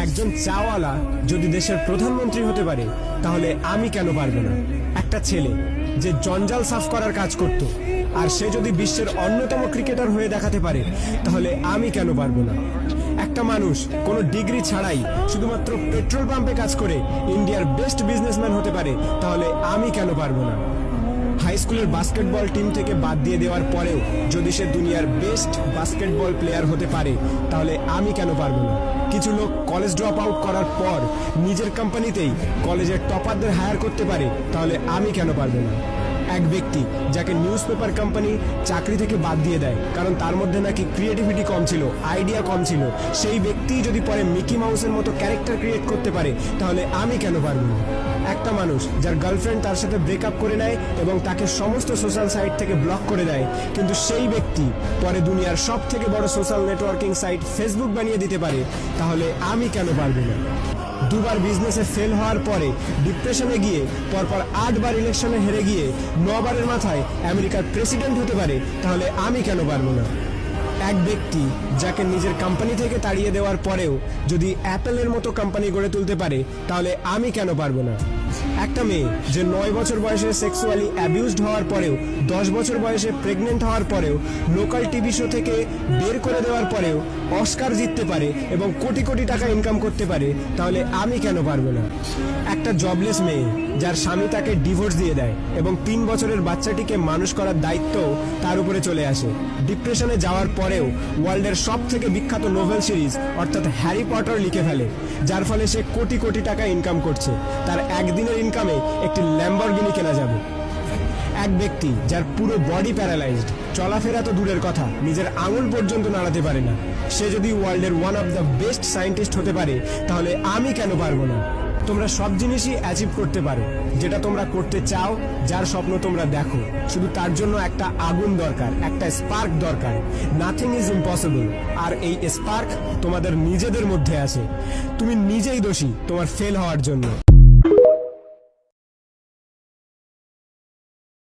একজন চাওয়ালা যদি দেশের প্রধানমন্ত্রী হতে পারে তাহলে আমি কেন পারবো না? একটা ছেলে যে জঞ্জাল সাফ করার কাজ করত আর সে যদি বিশ্বের অন্যতম ক্রিকেটার হয়ে দেখাতে পারে তাহলে আমি কেন পারবো না? একটা মানুষ কোনো ডিগ্রি ছাড়াই শুধুমাত্র পেট্রোল পাম্পে কাজ করে ইন্ডিয়ার বেস্ট বিজনেসম্যান হতে পারে তাহলে আমি কেন পারবো না? হাই স্কুলের বাস্কেটবল টিম থেকে বাদ দিয়ে দেওয়ার পরেও যদি সে দুনিয়ার বেস্ট বাস্কেটবল প্লেয়ার হতে পারে তাহলে আমি কেন পারবো না? কিছু লোক কলেজ ড্রপ আউট করার পর নিজের কোম্পানিতেই কলেজের টপারদের হায়ার করতে পারে তাহলে আমি কেন পারবো না? এক ব্যক্তি যাকে নিউজ পেপার কোম্পানি চাকরি থেকে বাদ দিয়ে দেয় কারণ তার মধ্যে নাকি ক্রিয়েটিভিটি কম ছিল, আইডিয়া কম ছিল, সেই ব্যক্তি যদি পরে মিকি মাউসের মতো ক্যারেক্টার ক্রিয়েট করতে পারে তাহলে আমি কেন পারবো না? একটা মানুষ যার গার্লফ্রেন্ড তার সাথে ব্রেকআপ করে নেয় এবং তাকে সমস্ত সোশ্যাল সাইট থেকে ব্লক করে দেয়, কিন্তু সেই ব্যক্তি পরে দুনিয়ার সব থেকে বড় সোশ্যাল নেটওয়ার্কিং সাইট ফেসবুক বানিয়ে দিতে পারে তাহলে আমি কেন পারবো না? দুবার বিজনেসে ফেল হওয়ার পরে ডিপ্রেশনে গিয়ে পরপর 8 বার ইলেকশনে হেরে গিয়ে 9 বারের মাথায় আমেরিকার প্রেসিডেন্ট হতে পারে তাহলে আমি কেন পারবো না? এক ব্যক্তি যাকে নিজের কোম্পানি থেকে তাড়িয়ে দেওয়ার পরেও যদি অ্যাপেলের মতো কোম্পানি গড়ে তুলতে পারে তাহলে আমি কেন পারবো না? একটা মেয়ে যে 9 বছর বয়সে সেক্সুয়ালি অ্যাবিউজড হওয়ার পরেও 10 বছর বয়সে প্রেগনেন্ট হওয়ার পরেও লোকাল টিভি শো থেকে বের করে দেওয়ার পরেও অস্কার জিততে পারে এবং কোটি কোটি টাকা ইনকাম করতে পারে তাহলে আমি কেন পারবো না? একটা জবলেস মেয়ে যার স্বামী তাকে ডিভোর্স দিয়ে দেয় এবং 3 বছরের বাচ্চাটিকে মানুষ করার দায়িত্ব তার উপরে চলে আসে, ডিপ্রেশনে যাওয়ার পরেও ওয়ার্ল্ডের সব থেকে বিখ্যাত নোভেল সিরিজ অর্থাৎ হ্যারি পটার লিখে ফেলে, যার ফলে সে কোটি কোটি টাকা ইনকাম করছে, তার একদিনের ইনকামে একটি ল্যাম্বরগিনি কেনা যাবে। এক ব্যক্তি যার পুরো বডি প্যারালাইজড, চলাফেরা তো দূরের কথা, নিজের আঙুল পর্যন্ত নাড়াতে পারে না, সে যদি ওয়ার্ল্ডের one of the best scientist হতে পারে তাহলে আমি কেন পারবো না? তোমরা সব জিনিসই অ্যাচিভ করতে পারো যেটা তোমরা করতে চাও, যার স্বপ্ন তোমরা দেখো, শুধু তার জন্য একটা আগুন দরকার, একটা স্পার্ক দরকার। নাথিং ইজ ইম্পসিবল, আর এই স্পার্ক তোমাদের নিজেদের মধ্যে আছে। তুমি নিজেই দোষী তোমার ফেল হওয়ার জন্য।